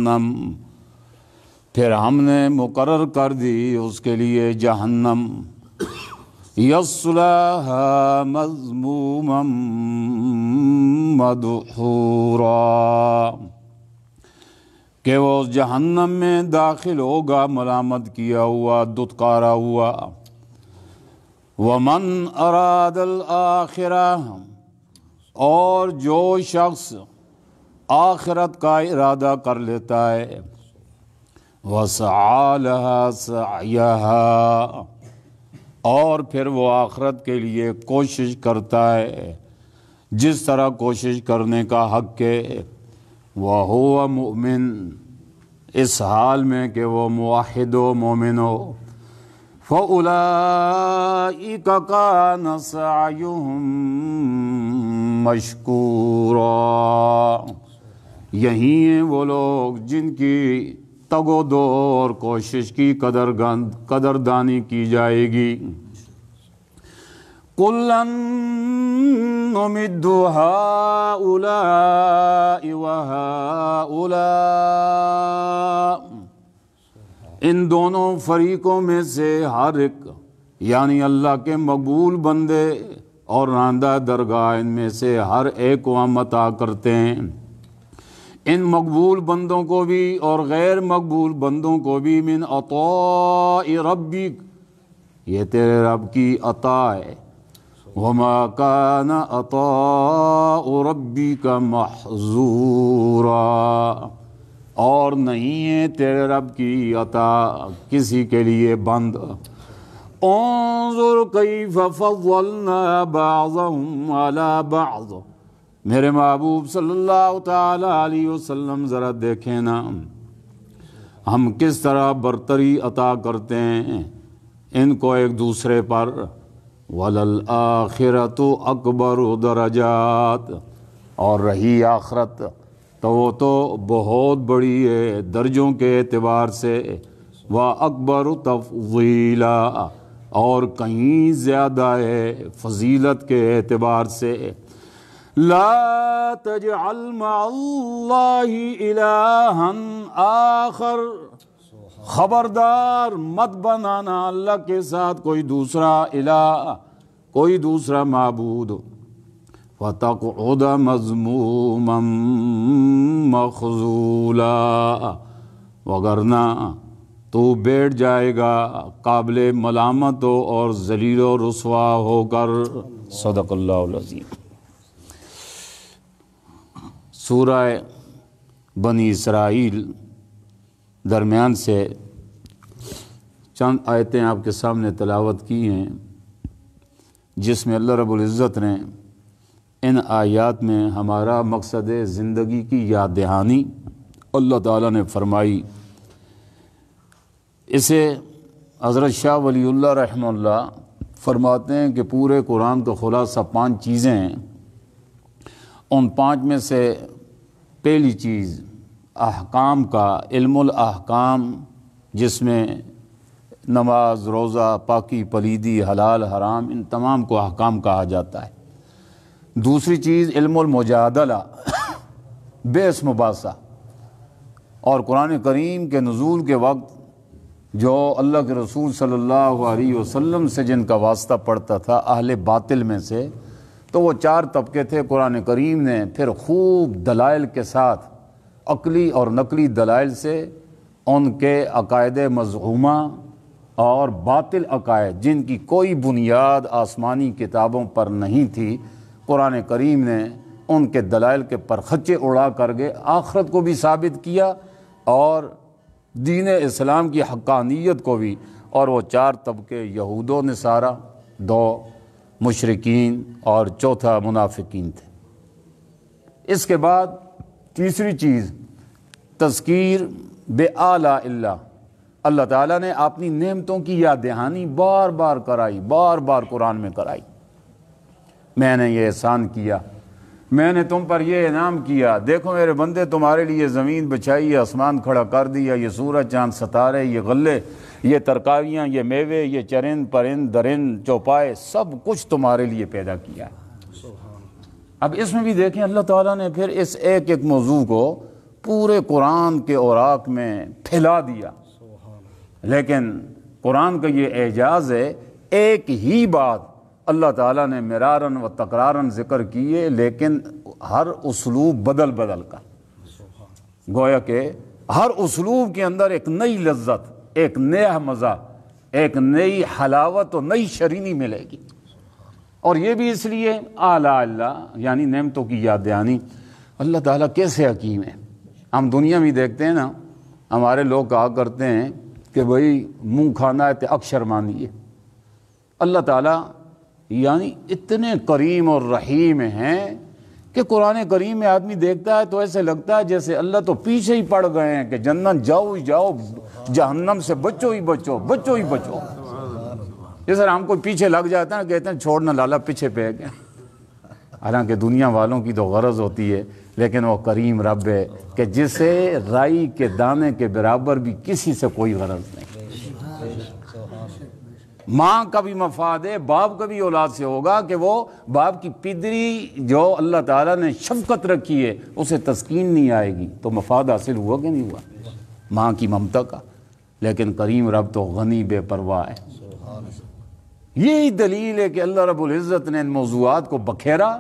جہنم، پھر ہم نے مقرر کر دی اس کے لیے جہنم، یصلاها مذموما مدحورا، کہ وہ اس جہنم میں داخل ہوگا ملامت کیا ہوا، دتکارا ہوا۔ ومن اراد الآخرہ، اور جو شخص آخرت کا ارادہ کر لیتا ہے، وسعى لها سعيها، اور پھر وہ آخرت کے لیے کوشش کرتا ہے جس طرح کوشش کرنے کا حق ہے، وَهُوَ مُؤْمِن، اس حال میں کہ وہ موحد و مومن ہو، فَأُولَئِكَ كَانَ سَعْيُهُمْ مَشْكُورًا، یہی ہیں وہ لوگ جن کی تگ و دو اور کوشش کی قدردانی کی جائے گی۔ كُلًّا نُمِدُّ هَؤُلَاءِ وَهَؤُلَاءِ، ان دونوں فریقوں میں سے ہر ایک، یعنی اللہ کے مقبول بندے اور راندہ درگاہ، ان میں سے ہر ایک کو ہم عطا کرتے ہیں، ان مقبول بندوں کو بھی اور غیر مقبول بندوں کو بھی، من عطاء ربک، یہ تیرے رب کی عطا ہے، وما کان عطاء ربک محظورا، اور نہیں ہے تیرے رب کی عطا کسی کے لیے بند۔ انظر کیف فضلنا بعضهم على بعض، میرے محبوب صلی اللہ تعالی علیہ وسلم ذرا دیکھیں نا، ہم کس طرح برتری عطا کرتے ہیں ان کو ایک دوسرے پر۔ وَلَلْآخِرَةُ أَكْبَرُ دَرَجَاتٍ، اور رہی آخرت تو وہ تو بہت بڑی ہے درجوں کے اعتبار سے، وَأَكْبَرُ تَفْضِيلًا، اور کہیں زیادہ ہے فضیلت کے اعتبار سے۔ لا تجعل مع اللہ الہا آخر، خبردار مت بنانا اللہ کے ساتھ کوئی دوسرا الہ، کوئی دوسرا معبود، فتقعد مذموما مخذولا، وگرنہ تو بیٹھ جائے گا قابل ملامت ہو اور ذلیل و رسوا ہو کر۔ صدق اللہ العظیم۔ سورہ بنی اسرائیل درمیان سے چند آیتیں آپ کے سامنے تلاوت کی ہیں، جس میں اللہ رب العزت نے ان آیات میں ہمارا مقصد زندگی کی یاد دہانی اللہ تعالیٰ نے فرمائی۔ اسے حضرت شاہ ولی اللہ رحمہ اللہ فرماتے ہیں کہ پورے قرآن کا خلاصہ 5 چیزیں ہیں، ان 5 میں سے پہلی چیز احکام کا، علم الاحکام، جس میں نماز، روزہ، پاکی پلیدی، حلال حرام، ان تمام کو احکام کہا جاتا ہے۔ دوسری چیز علم المجادلہ، بحث مباحثہ، اور قرآن کریم کے نزول کے وقت جو اللہ کے رسول صلی اللہ علیہ وسلم سے جن کا واسطہ پڑتا تھا اہل باطل میں سے، تو وہ 4 طبقے تھے۔ قرآن کریم نے پھر خوب دلائل کے ساتھ، عقلی اور نقلی دلائل سے، ان کے عقائد مذمومہ اور باطل عقائد جن کی کوئی بنیاد آسمانی کتابوں پر نہیں تھی، قرآن کریم نے ان کے دلائل کے پرخچے اڑا کر کے آخرت کو بھی ثابت کیا اور دین اسلام کی حقانیت کو بھی۔ اور وہ 4 طبقے یہود و نصارہ، 2 مشرکین اور 4 منافقین تھے۔ اس کے بعد تیسری چیز تذکیر بآلاء اللہ، اللہ تعالیٰ نے اپنی نعمتوں کی یاد دہانی بار بار کرائی، بار بار قرآن میں کرائی۔ میں نے یہ احسان کیا، میں نے تم پر یہ انعام کیا، دیکھو میرے بندے تمہارے لیے زمین بچائی ہے، آسمان کھڑا کر دیا، یہ سورج چاند ستارے، یہ غلے، یہ ترکاریاں، یہ میوے، یہ چرند پرند درند چوپائے، سب کچھ تمہارے لیے پیدا کیا ہے۔ اب اس میں بھی دیکھیں اللہ تعالیٰ نے پھر اس ایک ایک موضوع کو پورے قرآن کے اوراق میں پھیلا دیا، لیکن قرآن کا یہ اعجاز ہے، ایک ہی بات اللہ تعالیٰ نے مرارن و تکرارن ذکر کیے، لیکن ہر اسلوب بدل بدل کر، گویا کہ ہر اسلوب کے اندر ایک نئی لذت، ایک نیا مزہ، ایک نئی حلاوت اور نئی شرینی ملے گی۔ اور یہ بھی اس لیے اعلیٰ اللہ، یعنی نعمتوں کی یاد دہانی۔ اللہ تعالیٰ کیسے حکیم ہے۔ ہم دنیا میں دیکھتے ہیں نا، ہمارے لوگ کہا کرتے ہیں کہ بھئی منہ کھانا ہے تو اکشر مانیے۔ اللہ تعالیٰ یعنی اتنے کریم اور رحیم ہیں کہ قرآن کریم میں آدمی دیکھتا ہے تو ایسے لگتا ہے جیسے اللہ تو پیچھے ہی پڑ گئے ہیں کہ جنت جاؤ ہی جاؤ، جہنم سے بچو ہی بچو، بچو ہی بچو۔ جیسے ہم کو پیچھے لگ جاتا ہے نا، کہتے ہیں چھوڑنا لالا پیچھے پہ گیا۔ حالانکہ دنیا والوں کی تو غرض ہوتی ہے، لیکن وہ کریم رب ہے کہ جسے رائی کے دانے کے برابر بھی کسی سے کوئی غرض نہیں۔ ماں کا بھی مفاد ہے، باپ کا بھی اولاد سے ہوگا کہ وہ باپ کی پدری جو اللہ تعالیٰ نے شفقت رکھی ہے اسے تسکین نہیں آئے گی، تو مفاد حاصل ہوا کہ نہیں ہوا ماں کی ممتا کا۔ لیکن کریم رب تو غنی بے پرواہ ہے۔ یہی دلیل ہے کہ اللہ رب العزت نے ان موضوعات کو بکھیرا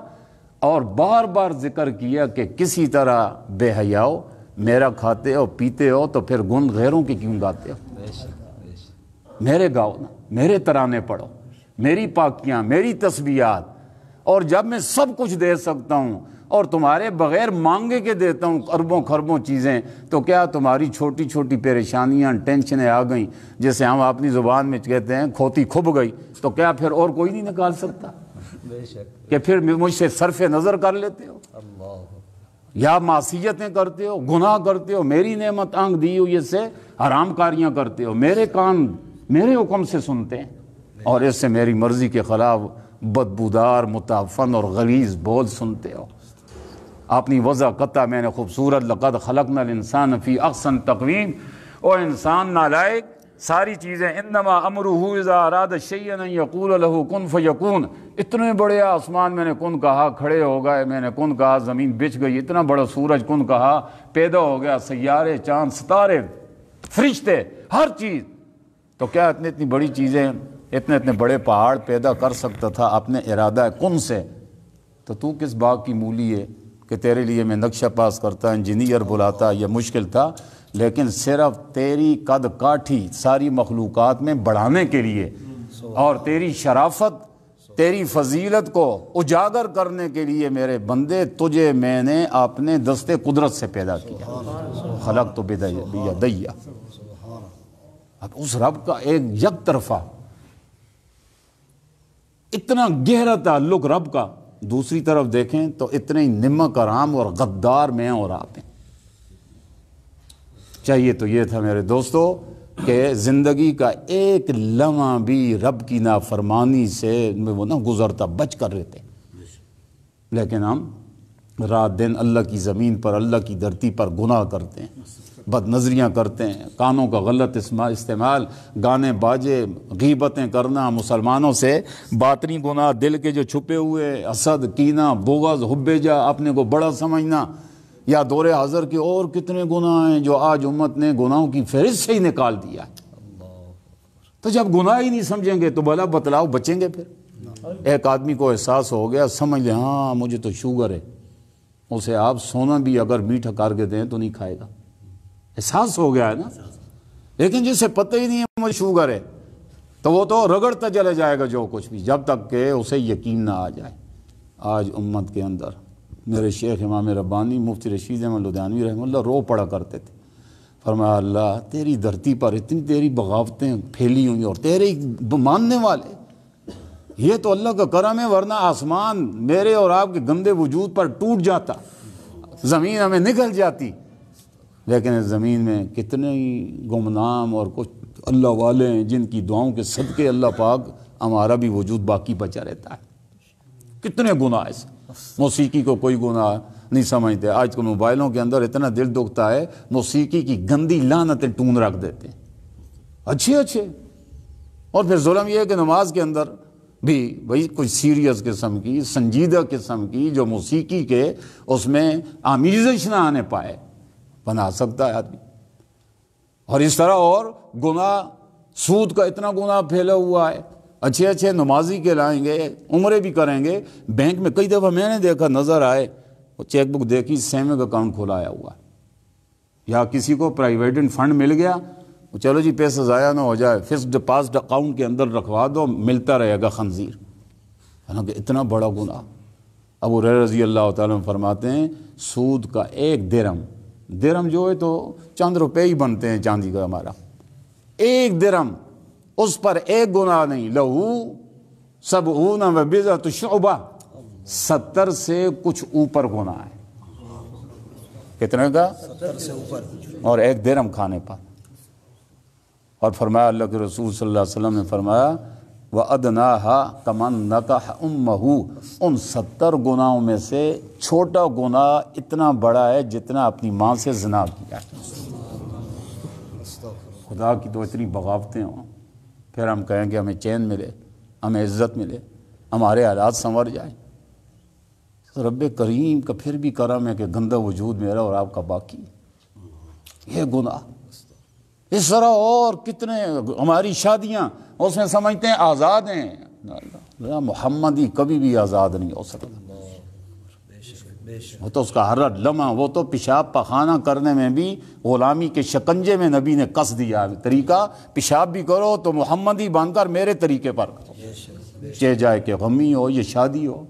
اور بار بار ذکر کیا کہ کسی طرح بے حیاؤ، میرا کھاتے ہو پیتے ہو تو پھر گن غیروں کی کیوں گاتے ہو؟ میرے گاؤ نا، میرے ترانے پڑھو، میری پاکیاں، میری تسبیحات۔ اور جب میں سب کچھ دے سکتا ہوں اور تمہارے بغیر مانگے کے دیتا ہوں اربوں خربوں چیزیں، تو کیا تمہاری چھوٹی چھوٹی پریشانیاں ٹینشنیں آ گئیں، جیسے ہم اپنی زبان میں کہتے ہیں کھوتی کھب گئی، تو کیا پھر اور کوئی نہیں نکال سکتا؟ کہ پھر مجھ سے صرف نظر کر لیتے ہو یا معصیتیں کرتے ہو، گناہ کرتے ہو، میری نعمت آنکھ دی ہوئی سے حرام کاریاں کرتے ہو، میرے کان میرے حکم سے سنتے ہیں اور اس سے میری مرضی کے خلاف بدبودار متعفن اور غلیظ بول سنتے ہو۔ اپنی وضع قطع میں نے خوبصورت لقد خلقنا الانسان فی احسن تقویم۔ اور انسان نالائق، ساری چیزیں انما امرہ اذا اراد شیئا ان یقول له کن فیکون۔ اتنے بڑے آسمان میں نے کن کہا کھڑے ہو گئے، میں نے کن کہا زمین بچھ گئی، اتنا بڑا سورج کن کہا پیدا ہو گیا، سیارے چاند ستارے فرشتے ہر چیز۔ تو کیا اتنی بڑی چیزیں، اتنے بڑے پہاڑ پیدا کر سکتا تھا اپنے ارادہ کن سے؟ تو کس باغ کی مولی ہے کہ تیرے لیے میں نقشہ پاس کرتا، انجینئر بلاتا، یہ مشکل تھا، لیکن صرف تیری قد کاٹھی ساری مخلوقات میں بڑھانے کے لیے اور تیری شرافت، تیری فضیلت کو اجاگر کرنے کے لیے میرے بندے تجھے میں نے اپنے دستے قدرت سے پیدا کیا۔ خلقت بیدیا۔ اب اس رب کا ایک یک طرفہ اتنا گہرا تعلق رب کا، دوسری طرف دیکھیں تو اتنے ہی نمک حرام اور غدار میں اور آپ ہیں۔ چاہیے تو یہ تھا میرے دوستو کہ زندگی کا ایک لمحہ بھی رب کی نافرمانی سے وہ نہ گزرتا، بچ کر رہتے، لیکن ہم رات دن اللہ کی زمین پر، اللہ کی دھرتی پر گناہ کرتے ہیں، بد نظریاں کرتے ہیں، کانوں کا غلط استعمال، گانے باجے، غیبتیں کرنا، مسلمانوں سے باطنی گناہ، دل کے جو چھپے ہوئے حسد، کینہ، بغض، حب جا، اپنے کو بڑا سمجھنا، یا دور حاضر کے اور کتنے گناہ ہیں جو آج امت نے گناہوں کی فہرست سے ہی نکال دیا۔ تو جب گناہ ہی نہیں سمجھیں گے تو بھلا بتلاؤ بچیں گے پھر؟ ایک آدمی کو احساس ہو گیا، سمجھ لیں ہاں مجھے تو شوگر ہے، اسے آپ سونا بھی اگر میٹھا کر کے دیں تو نہیں کھائے گا، احساس ہو گیا ہے نا۔ لیکن جسے پتہ ہی نہیں ہے مجھے شوگر ہے تو وہ تو رگڑتا چلے جائے گا جو کچھ بھی، جب تک کہ اسے یقین نہ آ جائے۔ آج امت کے اندر میرے شیخ امام ربانی مفتی رشید احمد لدھیانوی رحمہ اللہ رو پڑا کرتے تھے، فرمایا اللہ تیری دھرتی پر اتنی تیری بغاوتیں پھیلی ہوئی اور تیرے ماننے والے، یہ تو اللہ کا کرم ہے، ورنہ آسمان میرے اور آپ کے گندے وجود پر ٹوٹ جاتا، زمین ہمیں نگل جاتی۔ لیکن اس زمین میں کتنے ہی گمنام اور کچھ اللہ والے ہیں جن کی دعاؤں کے صدقے اللہ پاک ہمارا بھی وجود باقی بچا رہتا ہے۔ کتنے گناہ ایسے، موسیقی کو کوئی گناہ نہیں سمجھتے۔ آج کل موبائلوں کے اندر اتنا دل دکھتا ہے، موسیقی کی گندی لعنتیں ٹون رکھ دیتے ہیں اچھے۔ اور پھر ظلم یہ ہے کہ نماز کے اندر بھی بھئی کوئی سیریس قسم کی، سنجیدہ قسم کی جو موسیقی کے اس میں آمیزش نہ آنے پائے، بنا سکتا ہے آدمی. اور اس طرح اور گناہ، سود کا اتنا گناہ پھیلا ہوا ہے. اچھے اچھے نمازی کے لائیں گے، عمرے بھی کریں گے، بینک میں کئی دفعہ میں نے دیکھا، نظر آئے، وہ چیک بک دیکھی، سیونگ اکاؤنٹ کھولایا ہوا ہے، یا کسی کو پرائیویٹ فنڈ مل گیا، چلو جی پیسہ ضائع نہ ہو جائے، فکسڈ ڈپازٹ اکاؤنٹ کے اندر رکھوا دو، ملتا رہے گا خنزیر. حالانکہ اتنا بڑا گناہ. ابو ہریرہ رضی اللہ تعالیٰ عنہ فرماتے ہیں سود کا ایک درہم جو ہے تو چند روپے ہی بنتے ہیں چاندی کا ہمارا، ایک درہم، اس پر ایک گناہ نہیں. لہو 70 و بضعۃ شعبہ، 70 سے کچھ اوپر گناہ ہے. کتنے کا؟ 70 سے اوپر. اور ایک درہم کھانے پر. اور فرمایا اللہ کے رسول صلی اللہ علیہ وسلم نے فرمایا وَأَدْنَاهَا كَمَنْ نَكَحَ أُمَّهُ، ان 70 گناہوں میں سے چھوٹا گناہ اتنا بڑا ہے جتنا اپنی ماں سے زنا کیا. خدا کی تو اتنی بغاوتیں ہوں، پھر ہم کہیں کہ ہمیں چین ملے، ہمیں عزت ملے، ہمارے حالات سنور جائیں. رب کریم کا پھر بھی کرم ہے کہ گندا وجود میرا اور آپ کا باقی. یہ گناہ اس طرح اور کتنے، ہماری شادیاں اس میں سمجھتے ہیں آزاد ہیں. محمدی کبھی بھی آزاد نہیں ہو سکتا. وہ تو اس کا ہر لمحہ، وہ تو پیشاب پخانہ کرنے میں بھی غلامی کے شکنجے میں نبی نے کس دیا طریقہ، پیشاب بھی کرو تو محمدی بن کر میرے طریقے پر کرو، چاہے جائے کہ غمی ہو یہ شادی ہو.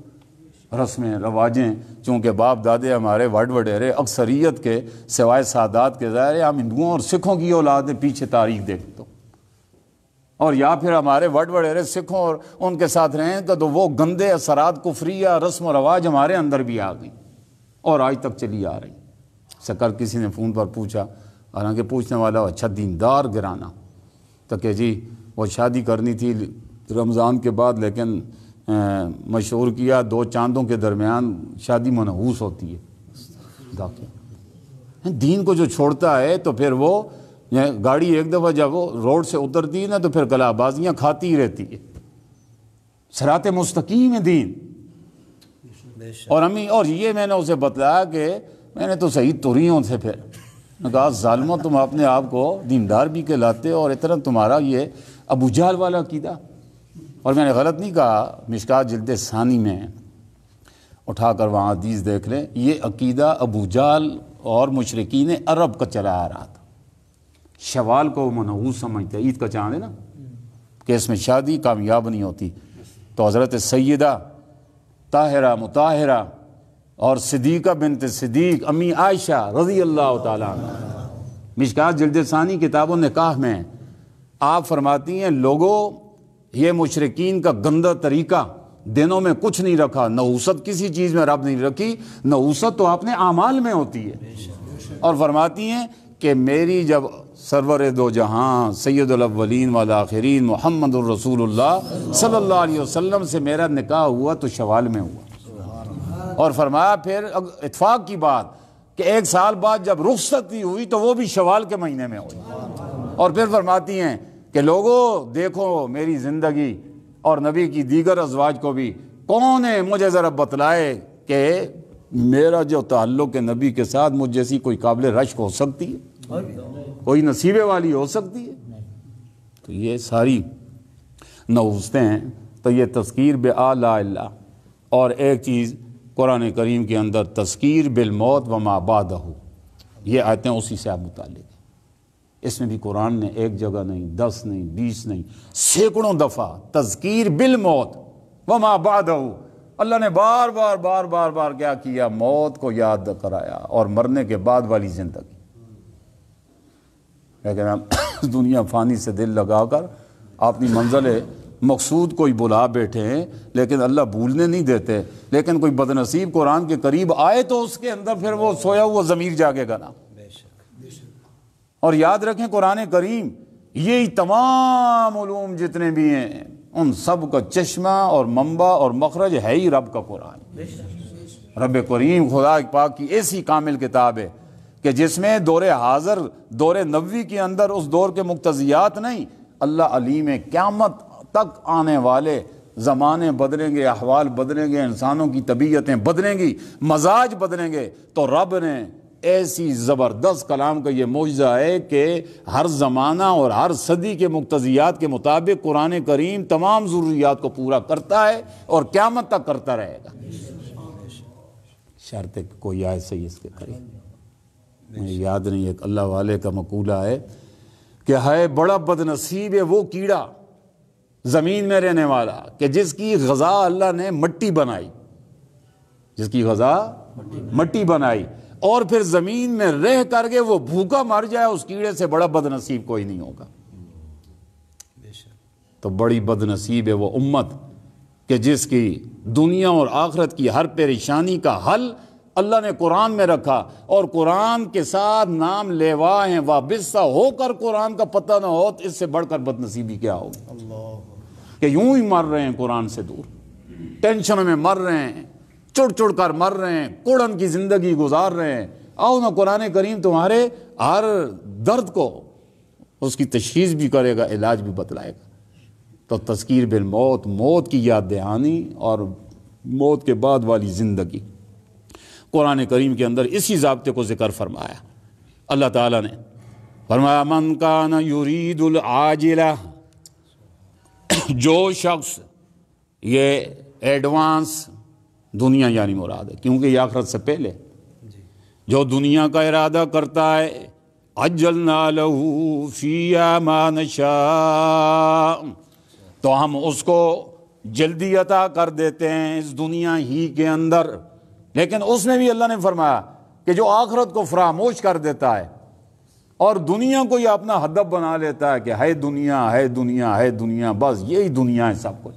رسمیں رواجیں چونکہ باپ دادے ہمارے وڈ وڈیرے اکثریت کے سوائے سادات کے ظاہر ہے ہم ہندوؤں اور سکھوں کی اولاد ہیں، پیچھے تاریخ دیکھ تو، اور یا پھر ہمارے وڈ وڈیرے سکھوں اور ان کے ساتھ رہیں تو وہ گندے اثرات کفریہ رسم و رواج ہمارے اندر بھی آ گئی اور آج تک چلی آ رہی. سکر کسی نے فون پر پوچھا، حالانکہ پوچھنے والا اچھا دیندار گرانا، تو کہ جی وہ شادی کرنی تھی رمضان کے بعد، لیکن مشہور کیا 2 چاندوں کے درمیان شادی منحوس ہوتی ہے. دین کو جو چھوڑتا ہے تو پھر وہ گاڑی ایک دفعہ جب وہ روڈ سے اترتی ہے نا تو پھر کلا بازیاں کھاتی ہی رہتی ہے. صراط مستقیم ہے دین. اور یہ میں نے اسے بتلایا کہ میں نے تو صحیح توریوں سے پھر میں کہا ظالموں تم اپنے آپ کو دیندار بھی کہلاتے اور اتنا تمہارا یہ ابو جہل والا عقیدہ. اور میں نے غلط نہیں کہا، مشکات جلد ثانی میں اٹھا کر وہاں حدیث دیکھ لیں، یہ عقیدہ ابو جہل اور مشرکین عرب کا چلا آ رہا تھا. شوال کو منحوس سمجھتے، عید کا چاند ہے نا کہ اس میں شادی کامیاب نہیں ہوتی. تو حضرت سیدہ طاہرہ مطہرہ اور صدیقہ بنت صدیق امی عائشہ رضی اللہ تعالیٰ عنہ، مشکات جلد ثانی کتاب النکاح میں آپ فرماتی ہیں لوگوں یہ مشرکین کا گندہ طریقہ، دنوں میں کچھ نہیں رکھا، نحوست کسی چیز میں رب نہیں رکھی، نحوست تو اپنے اعمال میں ہوتی ہے. اور فرماتی ہیں کہ میری جب سرور دو جہاں سید الاولین والآخرین محمد الرسول اللہ صلی اللہ علیہ وسلم سے میرا نکاح ہوا تو شوال میں ہوا. اور فرمایا پھر اتفاق کی بات کہ 1 سال بعد جب رخصتی ہوئی تو وہ بھی شوال کے مہینے میں ہوئی. اور پھر فرماتی ہیں کہ لوگوں دیکھو میری زندگی اور نبی کی دیگر ازواج کو بھی، کون ہے مجھے ذرا بتلائے کہ میرا جو تعلق ہے نبی کے ساتھ مجھ جیسی کوئی قابل رشک ہو سکتی ہے، کوئی نصیبے والی ہو سکتی ہے. تو یہ ساری نحوستیں ہیں. تو یہ تذکیر بآلا اللہ. اور ایک چیز قرآن کریم کے اندر تذکیر بالموت وما بعدہ، یہ آیتیں اسی سے آپ متعلق ہیں. اس میں بھی قرآن نے ایک جگہ نہیں، 10 نہیں، 20 نہیں، سینکڑوں دفعہ تذکیر بالموت وما بعدہ. اللہ نے بار بار بار بار بار کیا کیا؟ موت کو یاد کرایا اور مرنے کے بعد والی زندگی. لیکن ہم دنیا فانی سے دل لگا کر اپنی منزل مقصود کوئی بلا بیٹھے ہیں، لیکن اللہ بھولنے نہیں دیتے. لیکن کوئی بدنصیب قرآن کے قریب آئے تو اس کے اندر پھر وہ سویا ہوا ضمیر جاگے گا نا. اور یاد رکھیں قرآن کریم یہی تمام علوم جتنے بھی ہیں ان سب کا چشمہ اور منبع اور مخرج ہے ہی رب کا قرآن. رب کریم خدا پاک کی ایسی کامل کتاب ہے کہ جس میں دور حاضر دور نبوی کے اندر اس دور کے مقتضیات نہیں، اللہ علیم ہے قیامت تک آنے والے زمانے بدلیں گے، احوال بدلیں گے، انسانوں کی طبیعتیں بدلیں گی، مزاج بدلیں گے، تو رب نے ایسی زبردست کلام کا یہ معجزہ ہے کہ ہر زمانہ اور ہر صدی کے مقتضیات کے مطابق قرآن کریم تمام ضروریات کو پورا کرتا ہے اور قیامت تک کرتا رہے گا، شرط ہے کہ کوئی آیت صحیح اس کے قریب مجھے یاد نہیں۔ ایک اللہ والے کا مقولہ ہے کہ ہے بڑا بد نصیب ہے وہ کیڑا زمین میں رہنے والا کہ جس کی غذا اللہ نے مٹی بنائی، جس کی غذا مٹی بنائی اور پھر زمین میں رہ کر کے وہ بھوکا مر جائے، اس کیڑے سے بڑا بد نصیب کوئی نہیں ہوگا۔ تو بڑی بد نصیب ہے وہ امت کہ جس کی دنیا اور آخرت کی ہر پریشانی کا حل اللہ نے قرآن میں رکھا، اور قرآن کے ساتھ نام لیوا ہیں وابستہ ہو کر قرآن کا پتہ نہ ہو، تو اس سے بڑھ کر بد نصیبی کیا ہوگی؟ کہ یوں ہی مر رہے ہیں قرآن سے دور، ٹینشن میں مر رہے ہیں، چڑ چڑ کر مر رہے ہیں، کوڑن کی زندگی گزار رہے ہیں۔ آؤ نا قرآن کریم تمہارے ہر درد کو اس کی تشخیص بھی کرے گا، علاج بھی بتلائے گا۔ تو تذکیر بالموت، موت کی یاد دہانی اور موت کے بعد والی زندگی، قرآن کریم کے اندر اسی ضابطے کو ذکر فرمایا۔ اللہ تعالیٰ نے فرمایا من کان یرید العاجلہ، جو شخص یہ ایڈوانس دنیا یعنی مراد ہے کیونکہ یہ آخرت سے پہلے، جو دنیا کا ارادہ کرتا ہے عجلنا لہ فیہا ما نشاء، تو ہم اس کو جلدی عطا کر دیتے ہیں اس دنیا ہی کے اندر۔ لیکن اس میں بھی اللہ نے فرمایا کہ جو آخرت کو فراموش کر دیتا ہے اور دنیا کو یہ اپنا ہدف بنا لیتا ہے کہ ہے دنیا ہے دنیا ہے دنیا، بس یہی دنیا ہے سب کچھ۔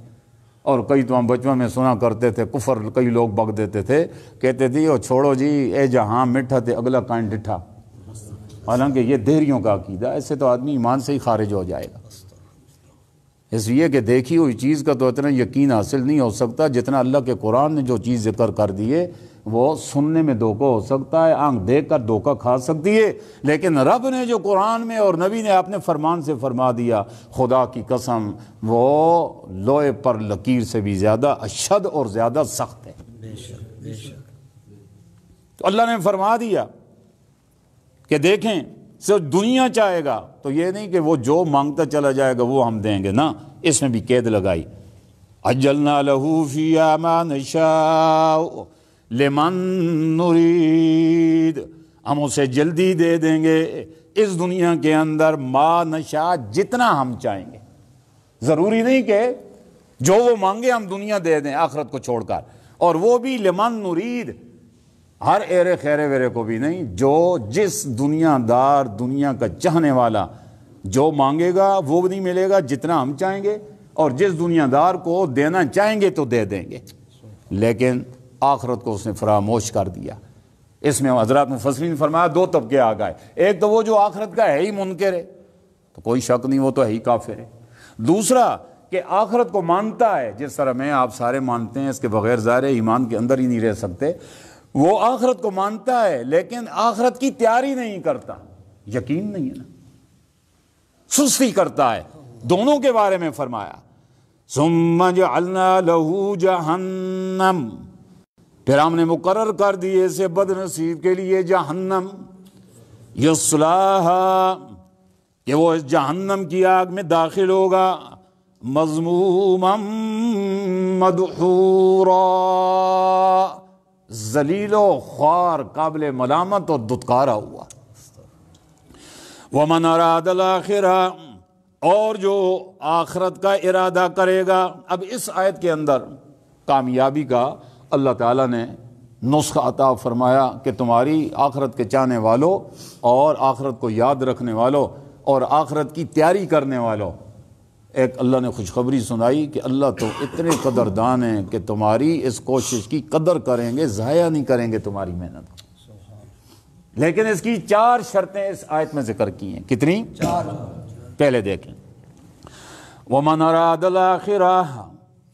اور کئی تو ہم بچپن میں سنا کرتے تھے، کفر کئی لوگ بک دیتے تھے، کہتے تھے او چھوڑو جی اے جہاں مٹھا تے اگلا کائن ڈٹھا، حالانکہ یہ دیریوں کا عقیدہ، ایسے تو آدمی ایمان سے ہی خارج ہو جائے گا۔ اس لیے کہ دیکھی ہوئی چیز کا تو اتنا یقین حاصل نہیں ہو سکتا جتنا اللہ کے قرآن نے جو چیز ذکر کر دی ہے۔ وہ سننے میں دھوکہ ہو سکتا ہے، آنکھ دیکھ کر دھوکہ کھا سکتی ہے، لیکن رب نے جو قرآن میں اور نبی نے اپنے فرمان سے فرما دیا، خدا کی قسم وہ لوہے پر لکیر سے بھی زیادہ اشد اور زیادہ سخت ہے۔ تو اللہ نے فرما دیا کہ دیکھیں صرف دنیا چاہے گا تو یہ نہیں کہ وہ جو مانگتا چلا جائے گا وہ ہم دیں گے، نا، اس میں بھی قید لگائی۔ عجلنا لہ فیہا ما نشاء لمن نرید، ہم اسے جلدی دے دیں گے اس دنیا کے اندر ما نشاء، جتنا ہم چاہیں گے۔ ضروری نہیں کہ جو وہ مانگے ہم دنیا دے دیں آخرت کو چھوڑ کر، اور وہ بھی لمن نرید، ہر ایرے خیرے ویرے کو بھی نہیں، جو جس دنیا دار دنیا کا چاہنے والا جو مانگے گا وہ نہیں ملے گا جتنا ہم چاہیں گے، اور جس دنیا دار کو دینا چاہیں گے تو دے دیں گے۔ لیکن آخرت کو اس نے فراموش کر دیا۔ اس میں حضرات مفسرین نے فرمایا دو طبقے آ گئے، ایک تو وہ جو آخرت کا ہے ہی منکر ہے، تو کوئی شک نہیں وہ تو ہے ہی کافر ہے۔ دوسرا کہ آخرت کو مانتا ہے، جس طرح میں آپ سارے مانتے ہیں، اس کے بغیر ظاہر ایمان کے اندر ہی نہیں رہ سکتے۔ وہ آخرت کو مانتا ہے لیکن آخرت کی تیاری نہیں کرتا، یقین نہیں ہے نا، سستی کرتا ہے۔ دونوں کے بارے میں فرمایا ثم جعلنا لہ جہنم، پھر ہم نے مقرر کر دی اسے بد نصیب کے لیے جہنم، یصلاھا، کہ وہ اس جہنم کی آگ میں داخل ہوگا، مذموما مدحورا، ذلیل و خوار، قابل ملامت اور دھتکارا ہوا۔ ومن اراد الاخرہ، اور جو آخرت کا ارادہ کرے گا۔ اب اس آیت کے اندر کامیابی کا اللہ تعالیٰ نے نسخہ عطا فرمایا کہ تمہاری آخرت کے چاہنے والوں اور آخرت کو یاد رکھنے والوں اور آخرت کی تیاری کرنے والوں، ایک اللہ نے خوشخبری سنائی کہ اللہ تو اتنے قدردان ہیں کہ تمہاری اس کوشش کی قدر کریں گے، ضائع نہیں کریں گے تمہاری محنت۔ لیکن اس کی 4 شرطیں اس آیت میں ذکر کی ہیں۔ کتنی؟ 4۔ پہلے دیکھیں وَمَنْ أَرَادَ الْآخِرَةَ،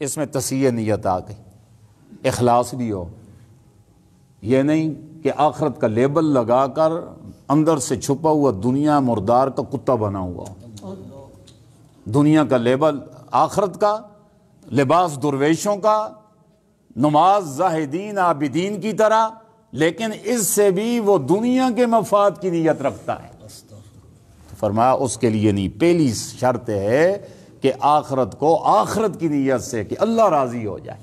اس میں تصحیح نیت آ گئی، اخلاص بھی ہو، یہ نہیں کہ آخرت کا لیبل لگا کر اندر سے چھپا ہوا دنیا مردار کا کتا بنا ہوا ہو۔ دنیا کا لیبل آخرت کا، لباس درویشوں کا، نماز زاہدین عابدین کی طرح، لیکن اس سے بھی وہ دنیا کے مفاد کی نیت رکھتا ہے، فرمایا اس کے لیے نہیں. پہلی شرط ہے کہ آخرت کو آخرت کی نیت سے کہ اللہ راضی ہو جائے.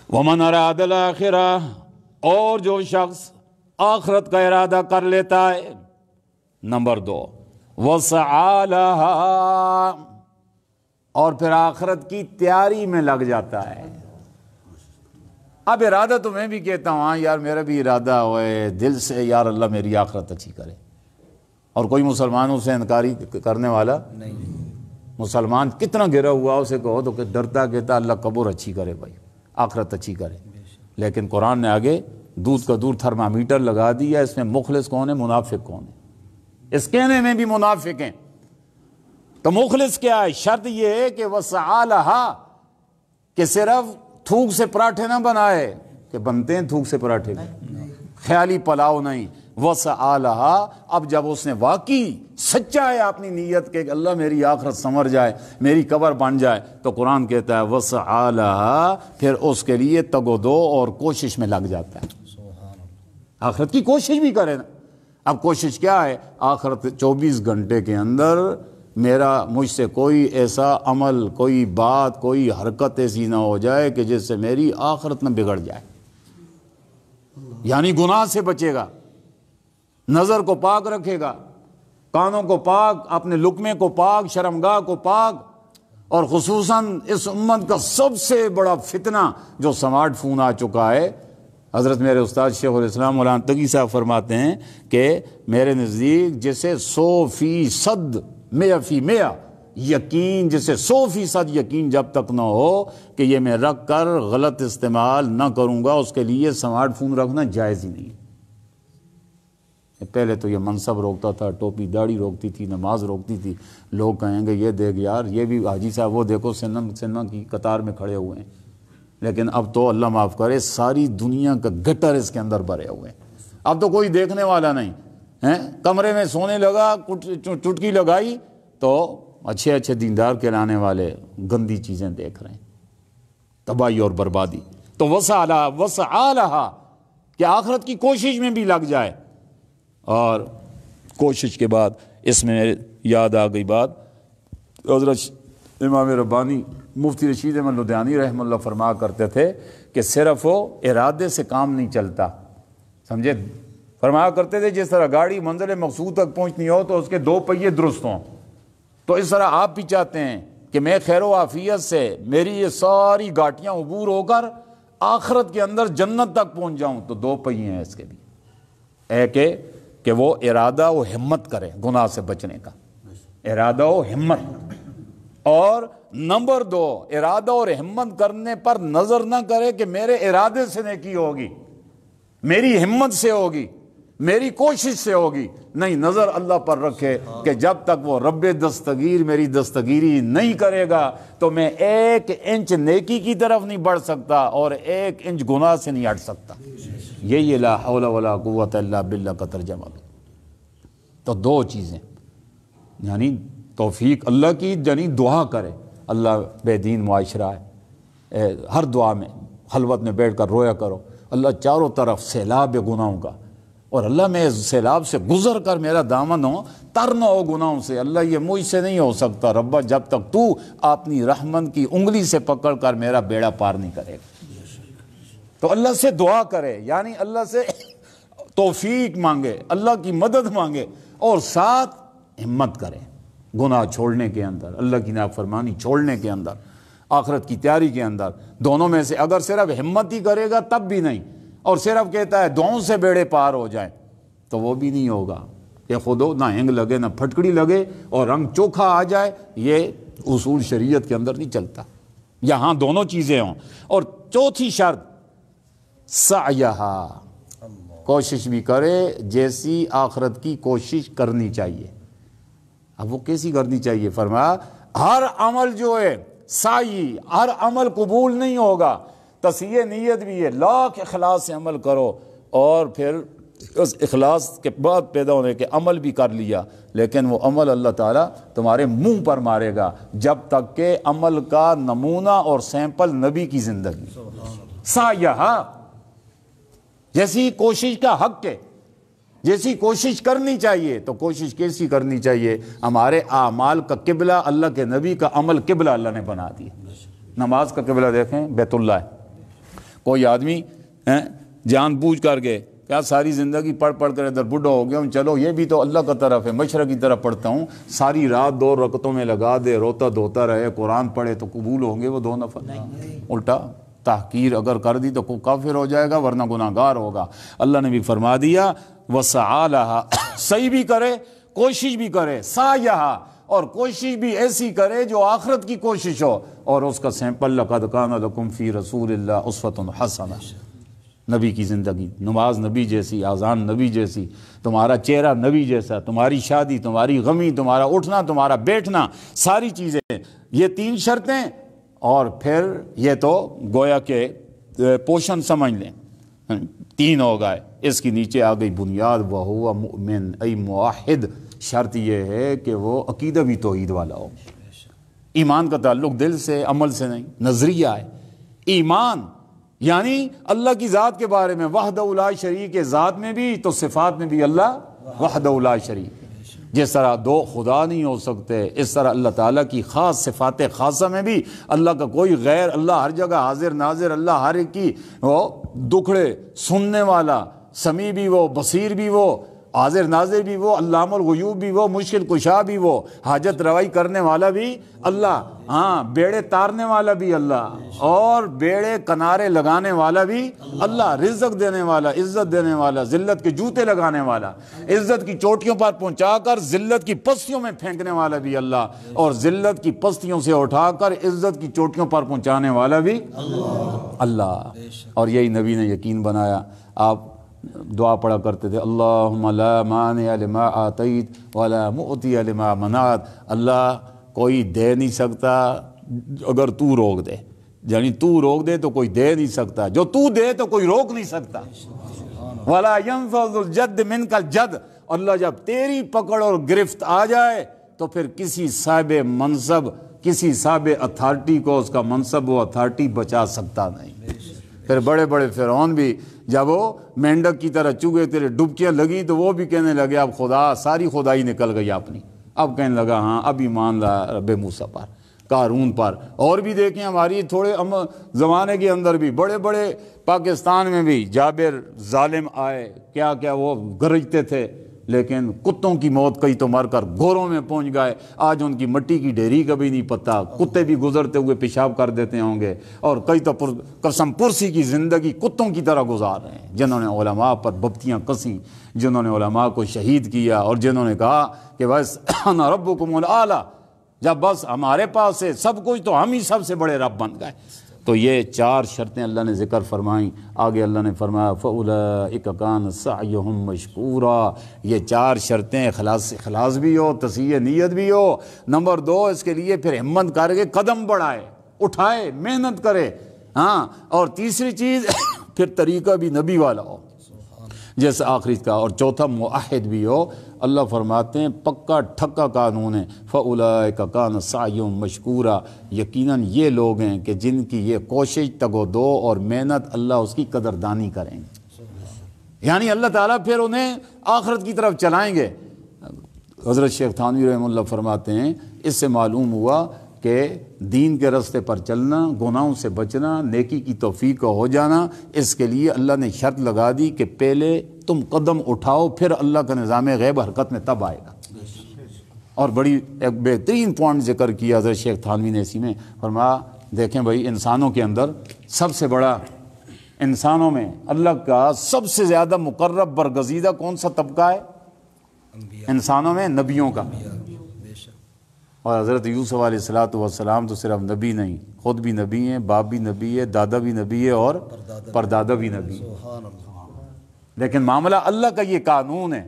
وَمَنْ أَرَادَ الْآخِرَةَ، اور جو شخص آخرت کا ارادہ کر لیتا ہے. نمبر 2 وَسَعَىٰ لَهَا، اور پھر آخرت کی تیاری میں لگ جاتا ہے. اب ارادہ تو میں بھی کہتا ہوں، ہاں یار میرا بھی ارادہ ہوئے دل سے، یار اللہ میری آخرت اچھی کرے، اور کوئی مسلمانوں سے انکاری کرنے والا نہیں. مسلمان کتنا گرا ہوا اسے کہو تو کہ ڈرتا کہتا اللہ قبر اچھی کرے، بھائی آخرت اچھی کرے. لیکن قرآن نے آگے دودھ کا دور تھرمامیٹر لگا دیا. اس میں مخلص کون ہے، منافق کون ہے؟ اس کہنے میں بھی منافق ہیں. تو مخلص کیا ہے؟ شرط یہ ہے کہ وَسَعَىٰ لَهَا، کہ صرف تھوک سے پراٹھے نہ بنائے، کہ بنتے ہیں تھوک سے پراٹھے، خیالی پلاؤ نہیں. وَسَعَىٰ لَهَا، اب جب اس نے واقعی سچا ہے اپنی نیت کہ اللہ میری آخرت سنور جائے، میری قبر بن جائے، تو قرآن کہتا ہے وَسَعَىٰ لَهَا، پھر اس کے لیے تگ و دو اور کوشش میں لگ جاتا ہے. آخرت کی کوشش بھی کرے نا. اب کوشش کیا ہے؟ آخرت 24 گھنٹے کے اندر مجھ سے کوئی ایسا عمل، کوئی بات، کوئی حرکت ایسی نہ ہو جائے کہ جس سے میری آخرت نہ بگڑ جائے. یعنی گناہ سے بچے گا، نظر کو پاک رکھے گا، کانوں کو پاک، اپنے لقمے کو پاک، شرمگاہ کو پاک. اور خصوصاً اس امت کا سب سے بڑا فتنہ جو سمارٹ فون آ چکا ہے. حضرت میرے استاد شیخ الاسلام مولانا تقی صاحب فرماتے ہیں کہ میرے نزدیک جسے 100% 100% یقین، جسے 100% یقین جب تک نہ ہو کہ یہ میں رکھ کر غلط استعمال نہ کروں گا، اس کے لیے سمارٹ فون رکھنا جائز ہی نہیں. پہلے تو یہ منصب روکتا تھا، ٹوپی داڑھی روکتی تھی، نماز روکتی تھی. لوگ کہیں گے یہ دیکھ یار، یہ بھی حاجی صاحب وہ دیکھو سنما کی قطار میں کھڑے ہوئے ہیں. لیکن اب تو اللہ معاف کرے ساری دنیا کا گٹر اس کے اندر بھرے ہوئے ہیں. اب تو کوئی دیکھنے والا نہیں ہے. کمرے میں سونے لگا، چٹکی لگائی تو اچھے دیندار کہلانے والے گندی چیزیں دیکھ رہے ہیں. تباہی اور بربادی. تو وَسَعَىٰ لَهَا، کہ آخرت کی کوشش میں بھی لگ جائے. اور کوشش کے بعد اس میں یاد آ گئی بات، حضرت امام ربانی مفتی رشید احمد لدھیانی رحمہ اللہ فرمایا کرتے تھے کہ صرف وہ ارادے سے کام نہیں چلتا. سمجھے؟ فرمایا کرتے تھے جس طرح گاڑی منزل مقصود تک پہنچنی ہو تو اس کے 2 پہیے درست ہوں، تو اس طرح آپ بھی چاہتے ہیں کہ میں خیر و عافیت سے میری یہ ساری گاٹیاں عبور ہو کر آخرت کے اندر جنت تک پہنچ جاؤں، تو 2 پہیے ہیں اس کے بھی. ایک ہے کہ وہ ارادہ و ہمت کرے گناہ سے بچنے کا، ارادہ و ہمت. اور نمبر 2، ارادہ اور ہمت کرنے پر نظر نہ کرے کہ میرے ارادے سے نیکی ہوگی، میری ہمت سے ہوگی، میری کوشش سے ہوگی. نہیں، نظر اللہ پر رکھے کہ جب تک وہ رب دستگیر میری دستگیری نہیں کرے گا تو میں 1 انچ نیکی کی طرف نہیں بڑھ سکتا اور 1 انچ گناہ سے نہیں ہٹ سکتا. یہی لا حول ولا قوت الا باللہ کا ترجمہ. تو 2 چیزیں، یعنی توفیق اللہ کی، یعنی دعا کرے اللہ بے دین معاشرہ ہے. ہر دعا میں خلوت میں بیٹھ کر رویا کرو اللہ چاروں طرف سیلاب گناہوں کا، اور اللہ میں اس سیلاب سے گزر کر میرا دامن ہو، تر نہ ہو گناہوں سے. اللہ یہ مجھ سے نہیں ہو سکتا ربا جب تک تو اپنی رحمت کی انگلی سے پکڑ کر میرا بیڑا پار نہیں کرے گا. تو اللہ سے دعا کرے، یعنی اللہ سے توفیق مانگے، اللہ کی مدد مانگے، اور ساتھ ہمت کرے گناہ چھوڑنے کے اندر، اللہ کی نافرمانی چھوڑنے کے اندر، آخرت کی تیاری کے اندر. دونوں میں سے اگر صرف ہمت ہی کرے گا تب بھی نہیں، اور صرف کہتا ہے دعاؤں سے بیڑے پار ہو جائیں تو وہ بھی نہیں ہوگا. کہ خودو نہ ہینگ لگے نہ پھٹکڑی لگے اور رنگ چوکھا آ جائے، یہ اصول شریعت کے اندر نہیں چلتا. یہاں دونوں چیزیں ہوں. اور چوتھی شرط سعیہا، کوشش بھی کرے جیسی آخرت کی کوشش کرنی چاہیے. اب وہ کیسی کرنی چاہیے؟ فرمایا ہر عمل جو ہے سعی، ہر عمل قبول نہیں ہوگا. تصحیح نیت بھی ہے، لاکھ اخلاص سے عمل کرو، اور پھر اس اخلاص کے بعد پیدا ہونے کے عمل بھی کر لیا، لیکن وہ عمل اللہ تعالیٰ تمہارے منہ پر مارے گا جب تک کہ عمل کا نمونہ اور سیمپل نبی کی زندگی. سعیہا، جیسی کوشش کا حق ہے، جیسی کوشش کرنی چاہیے، تو کوشش کیسی کرنی چاہیے؟ ہمارے اعمال کا قبلہ اللہ کے نبی کا عمل قبلہ اللہ نے بنا دیا۔ نماز کا قبلہ دیکھیں بیت اللہ ہے۔ کوئی آدمی جان بوجھ کر کے کیا ساری زندگی پڑھ کر ادھر بڈھا ہو گیا ہوں، چلو یہ بھی تو اللہ کا طرف ہے، مشرق کی طرف پڑھتا ہوں، ساری رات 2 رکعتوں میں لگا دے، روتا دھوتا رہے، قرآن پڑھے تو قبول ہوں گے وہ 2 نفل؟ الٹا تحقیر اگر کر دی تو کافر ہو جائے گا، ورنہ گناہگار ہوگا۔ اللہ نے بھی فرما دیا وَسَعَى لَهَا، صحیح بھی کرے، کوشش بھی کرے، سعیہا، اور کوشش بھی ایسی کرے جو آخرت کی کوشش ہو، اور اس کا سیمپل لَقَدْ كَانَ لَكُمْ فِي رَسُولِ اللَّهِ أُسْوَةٌ حَسَنَةٌ، نبی کی زندگی، نماز نبی جیسی، اذان نبی جیسی، تمہارا چہرہ نبی جیسا، تمہاری شادی، تمہاری غمی، تمہارا اٹھنا، تمہارا بیٹھنا، ساری چیزیں، یہ 3 شرطیں، اور پھر یہ تو گویا کہ پوشن سمجھ لیں، 3 ہو گئے، اس کی نیچے آ گئی بنیاد وَهُوَ مُؤْمِن، ای موحد، شرط یہ ہے کہ وہ عقیدہ بھی توحید والا ہو۔ ایمان کا تعلق دل سے، عمل سے نہیں، نظریہ ہے۔ ایمان یعنی اللہ کی ذات کے بارے میں وحدہ لا شریک ہے، ذات میں بھی تو صفات میں بھی اللہ وحدہ لا شریک ہے۔ جس طرح 2 خدا نہیں ہو سکتے، اس طرح اللہ تعالیٰ کی خاص صفات خاصہ میں بھی اللہ کا کوئی غیر، اللہ ہر جگہ حاضر ناظر، اللہ ہر ایک کی وہ دکھڑے سننے والا، سمیع بھی وہ، بصیر بھی وہ، حاضر ناظر بھی وہ، علام الغیوب بھی وہ، مشکل کشا بھی وہ، حاجت روائی کرنے والا بھی اللہ، ہاں بیڑے تارنے والا بھی اللہ، اور بیڑے کنارے لگانے والا بھی اللہ، رزق دینے والا، عزت دینے والا، ذلت کے جوتے لگانے والا، عزت کی چوٹیوں پر پہنچا کر ذلت کی پستیوں میں پھینکنے والا بھی اللہ، اور ذلت کی پستیوں سے اٹھا کر عزت کی چوٹیوں پر پہنچانے والا بھی اللہ۔ اور یہی نبی نے یقین بنایا۔ آپ دعا پڑھا کرتے تھے اللہم لا مانع لما آتیت ولا معطی لما منعت، اللہ کوئی دے نہیں سکتا اگر تو روک دے، یعنی تو روک دے تو کوئی دے نہیں سکتا، جو تو دے تو کوئی روک نہیں سکتا۔ ولا ينفذ الجد منک الجد، اللہ جب تیری پکڑ اور گرفت آ جائے تو پھر کسی صاحب منصب، کسی صاحب اتھارٹی کو اس کا منصب و اتھارٹی بچا سکتا نہیں۔ پھر بڑے بڑے فرعون بھی جب وہ مینڈک کی طرح چوہے تیرے ڈبکیاں لگی تو وہ بھی کہنے لگے اب خدا، ساری خدائی نکل گئی اپنی، اب کہنے لگا ہاں اب ایمان لا رب موسیٰ پر، قارون پر۔ اور بھی دیکھیں ہماری تھوڑے زمانے کے اندر بھی بڑے بڑے پاکستان میں بھی جابر ظالم آئے، کیا کیا وہ گرجتے تھے، لیکن کتوں کی موت کئی تو مر کر گھوروں میں پہنچ گئے، آج ان کی مٹی کی ڈھیری کا بھی نہیں پتہ، کتے بھی گزرتے ہوئے پیشاب کر دیتے ہوں گے، اور کئی تو قسم پرسی کی زندگی کتوں کی طرح گزار رہے ہیں، جنہوں نے علماء پر بپتیاں کسیں، جنہوں نے علماء کو شہید کیا، اور جنہوں نے کہا کہ بس انا ربکم الاعلی، جب بس ہمارے پاس ہے سب کچھ تو ہم ہی سب سے بڑے رب بن گئے۔ تو یہ 4 شرطیں اللہ نے ذکر فرمائیں۔ آگے اللہ نے فرمایا فَأُولَئِكَ كَانَ سَعْيُهُمْ مَشْكُورًا، یہ 4 شرطیں، اخلاص بھی ہو، تصحیح نیت بھی ہو، نمبر 2 اس کے لیے پھر ہمت کر کے قدم بڑھائے، اٹھائے، محنت کرے، ہاں، اور تیسری چیز پھر طریقہ بھی نبی والا ہو جیسے آخری کا، اور چوتھا معاہد بھی ہو۔ اللہ فرماتے ہیں پکا ٹھکا قانون ہے فَأُولَئِكَ كَانَ سَعْيُهُمْ مَشْكُورًا، یقیناً یہ لوگ ہیں کہ جن کی یہ کوشش، تگ و دو اور محنت، اللہ اس کی قدردانی کریں گے، یعنی اللہ تعالیٰ پھر انہیں آخرت کی طرف چلائیں گے۔ حضرت شیخ تھانوی رحمہ اللہ فرماتے ہیں اس سے معلوم ہوا کہ دین کے راستے پر چلنا، گناہوں سے بچنا، نیکی کی توفیق کا ہو جانا، اس کے لیے اللہ نے شرط لگا دی کہ پہلے تم قدم اٹھاؤ، پھر اللہ کا نظام غیب حرکت میں تب آئے گا۔ اور بڑی ایک بہترین پوائنٹ ذکر کیا حضرت شیخ تھانوی نے اسی میں، فرمایا دیکھیں بھائی انسانوں کے اندر سب سے بڑا، انسانوں میں اللہ کا سب سے زیادہ مقرب برگزیدہ کون سا طبقہ ہے؟ انسانوں میں نبیوں کا۔ اور حضرت یوسف علیہ السلام تو صرف نبی نہیں، خود بھی نبی ہیں، باپ بھی نبی ہے، دادا بھی نبی ہے، اور پردادا بھی نبی ہے۔ لیکن معاملہ اللہ کا یہ قانون ہے،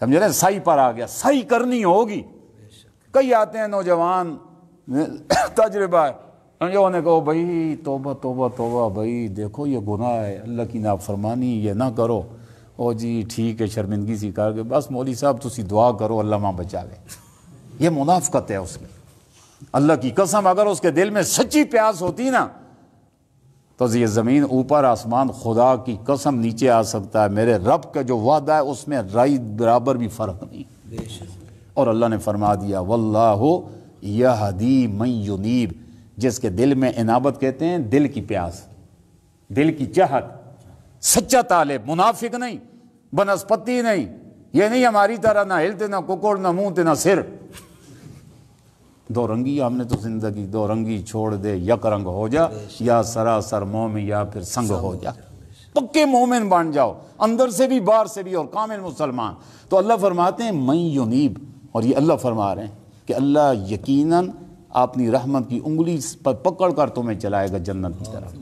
سمجھ رہے ہیں، صحیح پر آ گیا، صحیح کرنی ہوگی۔ کئی آتے ہیں نوجوان، تجربہ ہے، جو نے کہو بھائی توبہ توبہ توبہ، بھائی دیکھو یہ گناہ ہے، اللہ کی نافرمانی، یہ نہ کرو۔ او جی ٹھیک ہے، شرمندگی سی کر کے بس مولوی صاحب تسی دعا کرو اللہ ماں بچاوے۔ یہ منافقت ہے اس میں۔ اللہ کی قسم اگر اس کے دل میں سچی پیاس ہوتی نا تو یہ زمین اوپر، آسمان خدا کی قسم نیچے آ سکتا ہے، میرے رب کا جو وعدہ ہے اس میں رائی برابر بھی فرق نہیں۔ اور اللہ نے فرما دیا واللہ یہدی من ینیب، جس کے دل میں انابت کہتے ہیں دل کی پیاس، دل کی چاہت، سچا طالب، منافق نہیں، بنسپتی نہیں، یہ نہیں ہماری طرح نہ ہلتے نہ ککڑ نہ منہ نہ سر۔ دو رنگی ہم نے تو زندگی، دو رنگی چھوڑ دے، یک رنگ ہو جا، یا سراسر مومن یا پھر سنگ ہو جا، پکے مومن بن جاؤ، اندر سے بھی باہر سے بھی، اور کامل مسلمان۔ تو اللہ فرماتے ہیں من ینیب، اور یہ اللہ فرما رہے ہیں کہ اللہ یقیناً اپنی رحمت کی انگلی پر پکڑ کر تمہیں چلائے گا جنت کی طرف،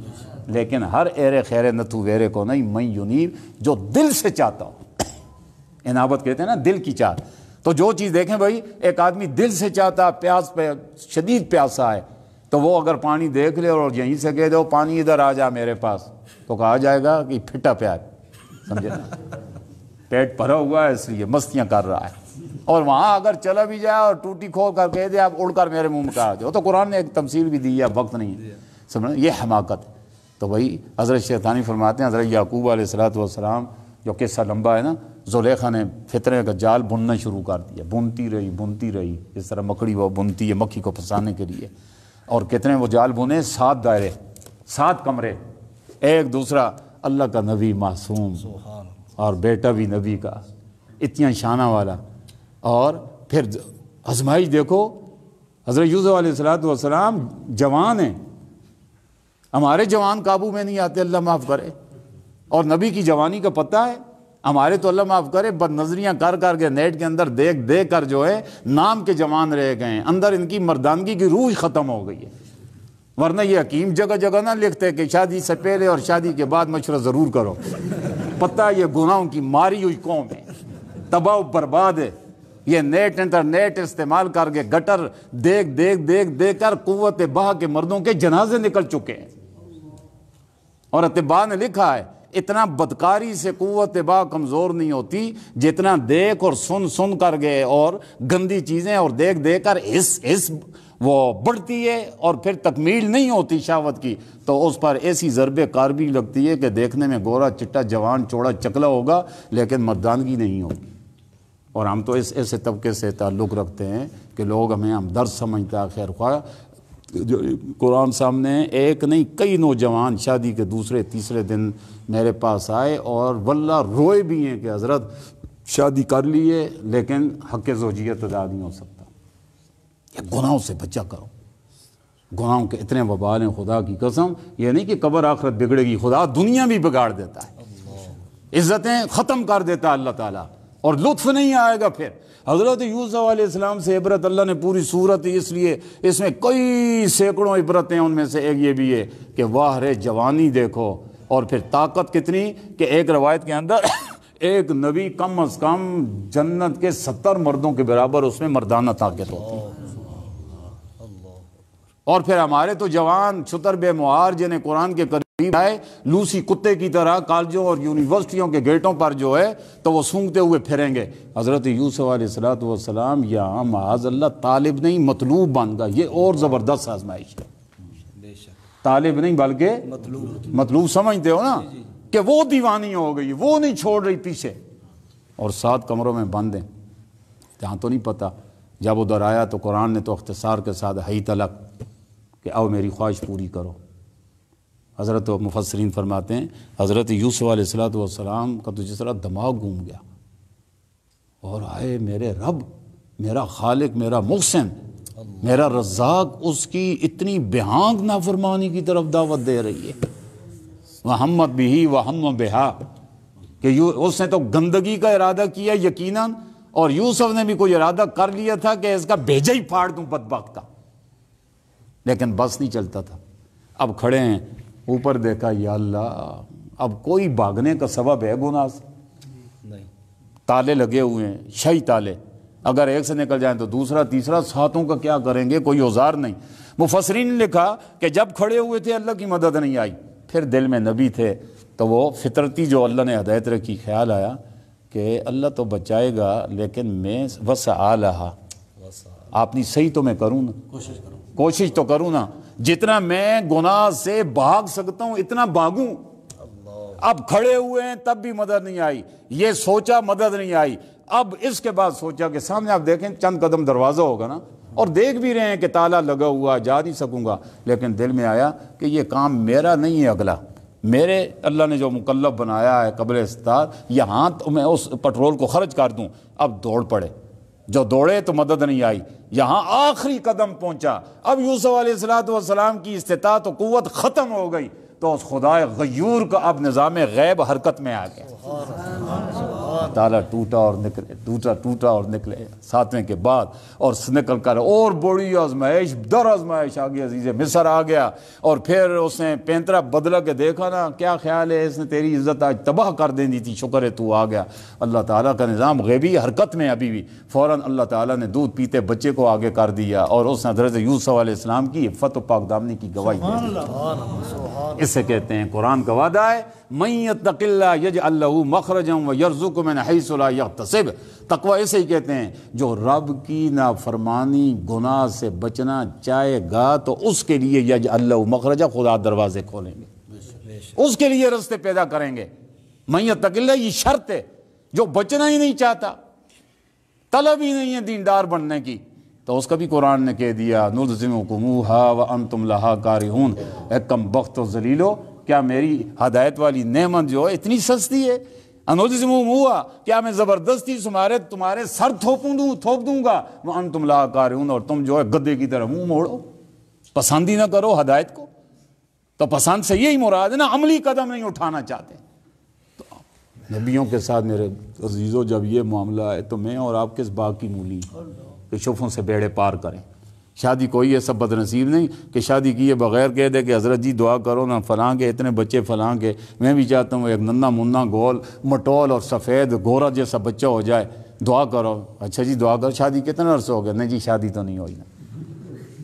لیکن ہر ایرے خیرے نتھو ویرے کو نہیں، من ینیب جو دل سے چاہتا ہو۔ انابت کہتے ہیں نا دل کی چاہت، تو جو چیز دیکھیں بھائی، ایک آدمی دل سے چاہتا، پیاس پہ شدید پیاسا ہے، تو وہ اگر پانی دیکھ لے اور یہیں سے کہہ دو پانی ادھر آ جا میرے پاس، تو کہا جائے گا کہ پھٹا پیار، سمجھے نا، پیٹ بھرا ہوا ہے اس لیے مستیاں کر رہا ہے۔ اور وہاں اگر چلا بھی جائے اور ٹوٹی کھول کر کہہ دے آپ اڑ کر میرے منہ میں آ جاؤ، تو قرآن نے ایک تمثیل بھی دی ہے، وقت نہیں ہے سمجھنا، یہ حماقت ہے۔ تو وہی حضرت شیطانی فرماتے ہیں، حضرت یعقوب علیہ السلام، جو قصہ لمبا ہے نا، زلیخا نے فطرے کا جال بننا شروع کر دیا، بنتی رہی، اس طرح مکڑی وہ بنتی ہے مکھی کو پھنسانے کے لیے، اور کتنے وہ جال بنے، 7 دائرے، 7 کمرے، ایک دوسرا اللہ کا نبی معصوم اور بیٹا بھی نبی کا، اتنا شانہ والا، اور پھر آزمائش دیکھو، حضرت یوسف علیہ السلام جوان ہیں، ہمارے جوان قابو میں نہیں آتے، اللہ معاف کرے، اور نبی کی جوانی کا پتہ ہے، ہمارے تو اللہ معاف کرے بد نظریاں کر کر کے نیٹ کے اندر دیکھ کر جو ہے نام کے جوان رہ گئے ہیں، اندر ان کی مردانگی کی روح ختم ہو گئی ہے۔ ورنہ یہ حکیم جگہ جگہ نہ لکھتے کہ شادی سے پہلے اور شادی کے بعد مشورہ ضرور کرو، پتہ یہ گناہوں کی ماری ہوئی قوم ہے، تباہ و برباد ہے، یہ نیٹ انٹرنیٹ استعمال کر کے گٹر دیکھ کر قوت بہا کے مردوں کے جنازے نکل چکے ہیں۔ اور اتباع نے لکھا ہے اتنا بدکاری سے قوت بہا کمزور نہیں ہوتی جتنا دیکھ اور سن کر گئے، اور گندی چیزیں اور دیکھ کر اس وہ بڑھتی ہے، اور پھر تکمیل نہیں ہوتی شہوت کی، تو اس پر ایسی ضرب کار بھی لگتی ہے کہ دیکھنے میں گورا چٹا جوان چوڑا چکلا ہوگا لیکن مردانگی نہیں ہوگی۔ اور ہم تو ایسے طبقے سے تعلق رکھتے ہیں کہ لوگ ہمیں ہمدرد سمجھتا ہے، خیر خواہ، جو قرآن سامنے ایک نہیں کئی نوجوان شادی کے دوسرے تیسرے دن میرے پاس آئے اور واللہ روئے بھی ہیں کہ حضرت شادی کر لیے لیکن حق زوجیت ادا نہیں ہو سکتا۔ یہ گناہوں سے بچا کرو، گناہوں کے اتنے وبال ہیں خدا کی قسم، یہ نہیں کہ قبر آخرت بگڑے گی، خدا دنیا بھی بگاڑ دیتا ہے، عزتیں ختم کر دیتا ہے اللہ تعالیٰ، اور لطف نہیں آئے گا پھر۔ حضرت یوسف علیہ السلام سے عبرت اللہ نے پوری صورت، اس لیے اس میں کئی سینکڑوں عبرتیں، ان میں سے ایک یہ بھی ہے کہ واہ رے جوانی دیکھو، اور پھر طاقت کتنی کہ ایک روایت کے اندر ایک نبی کم از کم جنت کے 70 مردوں کے برابر اس میں مردانہ طاقت ہوتی ہے۔ اور پھر ہمارے تو جوان چھتر بے مہار جنہیں قرآن کے قریب آئے لوسی کتے کی طرح کالجوں اور یونیورسٹیوں کے گیٹوں پر جو ہے تو وہ سونگتے ہوئے پھریں گے۔ حضرت یوسف علیہ السلام یہاں معاذ اللہ طالب نہیں مطلوب بن گا، یہ اور زبردست آزمائش ہے، طالب نہیں بلکہ مطلوب سمجھتے ہو نا، کہ وہ دیوانی ہو گئی، وہ نہیں چھوڑ رہی پیچھے، اور 7 کمروں میں بند ہیں، جہاں تو نہیں پتا۔ جب ادھر آیا تو قرآن نے تو اختصار کے ساتھ ہی تلک کہ آؤ میری خواہش پوری کرو۔ حضرت مفسرین فرماتے ہیں حضرت یوسف علیہ السلام کا تو جس طرح دماغ گھوم گیا، اور آئے میرے رب، میرا خالق، میرا محسن، میرا رزاق اس کی اتنی بہانگ نافرمانی کی طرف دعوت دے رہی ہے، وَحَمَّتْ بِهِ وَحَمَّ بِهَا، کہ اس نے تو گندگی کا ارادہ کیا یقیناً، اور یوسف نے بھی کوئی ارادہ کر لیا تھا کہ اس کا بھیجا ہی پھاڑ دوں بدبخت کا، لیکن بس نہیں چلتا تھا۔ اب کھڑے ہیں، اوپر دیکھا، یا اللہ اب کوئی بھاگنے کا سبب ہے گناہ سے نہیں، تالے لگے ہوئے ہیں، شہی تالے، اگر ایک سے نکل جائیں تو دوسرا تیسرا، 7 کا کیا کریں گے، کوئی اوزار نہیں۔ مفسرین نے لکھا کہ جب کھڑے ہوئے تھے اللہ کی مدد نہیں آئی، پھر دل میں نبی تھے تو وہ فطرتی جو اللہ نے ہدایت رکھی، خیال آیا کہ اللہ تو بچائے گا لیکن میں وسع لہا، اپنی صحیح تو میں کروں نا، کوشش تو کروں نا، جتنا میں گناہ سے بھاگ سکتا ہوں اتنا بھاگوں. اب کھڑے ہوئے ہیں تب بھی مدد نہیں آئی, یہ سوچا مدد نہیں آئی, اب اس کے بعد سوچا کہ سامنے آپ دیکھیں چند قدم دروازہ ہوگا نا, اور دیکھ بھی رہے ہیں کہ تالا لگا ہوا, جا نہیں سکوں گا, لیکن دل میں آیا کہ یہ کام میرا نہیں ہے, اگلا میرے اللہ نے جو مکلف بنایا ہے قبل استطاعت, یہاں تو میں اس پٹرول کو خرچ کر دوں. اب دوڑ پڑے, جو دوڑے تو مدد نہیں آئی, یہاں آخری قدم پہنچا. اب یوسف علیہ السلام کی استطاعت و قوت ختم ہو گئی, تو اس خدا غیور کا اب نظام غیب حرکت میں آ گیا. تالا ٹوٹا اور نکلے, ٹوٹا اور نکلے 7ویں کے بعد, اور نکل کر اور بڑی آزمائش در آزمائش آ گئی. عزیز مصر آ گیا, اور پھر اس نے پینترا بدلا کے دیکھا نا, کیا خیال ہے اس نے تیری عزت آج تباہ کر دینی تھی, شکر ہے تو آ گیا. اللہ تعالیٰ کا نظام غیبی حرکت میں ابھی بھی. فوراً اللہ تعالیٰ نے دودھ پیتے بچے کو آگے کر دیا, اور اس نے حضرت یوسف علیہ السلام کی عفت و پاک دامنی کی گواہی دی. اسے کہتے ہیں قرآن کا وعدہ ہے, من یتق اللہ یجعل لہ مخرجا ویرزقہ من حیث لا یحتسب. تقوی اسے ہی کہتے ہیں جو رب کی نافرمانی گناہ سے بچنا چاہے گا تو اس کے لیے یجعل لہ مخرجا, خدا دروازے کھولیں گے, اس کے لیے راستے پیدا کریں گے. من یتق اللہ یہ شرط ہے, جو بچنا ہی نہیں چاہتا, طلب ہی نہیں ہے دیندار بننے کی, تو اس کا بھی قرآن نے کہہ دیا نلزمکموہا وانتم لہا کارہون. اے کم بخت و ذلیلو, کیا میری ہدایت والی نعمت جو ہے اتنی سستی ہے؟ انلزمکموہا, کیا میں زبردستی تمہارے سر تھوپ دوں گا, وانتم لہا کارہون, اور تم جو ہے گدے کی طرح منہ موڑو, پسند ہی نہ کرو ہدایت کو. تو پسند سے یہی مراد ہے نا, عملی قدم نہیں اٹھانا چاہتے. تو نبیوں کے ساتھ میرے عزیزو جب یہ معاملہ ہے تو میں اور آپ کس باغ کی مولی کہ شفوں سے بیڑے پار کریں. شادی کوئی ایسا بد نصیب نہیں کہ شادی کیے بغیر کہہ دے کہ حضرت جی دعا کرو نا فلاں کے اتنے بچے فلاں کے. میں بھی چاہتا ہوں ایک ننا منا گول مٹول اور سفید گورا جیسا بچہ ہو جائے, دعا کرو. اچھا جی دعا کرو, شادی کتنا عرصہ ہو گیا؟ نہیں جی شادی تو نہیں ہوئی نا,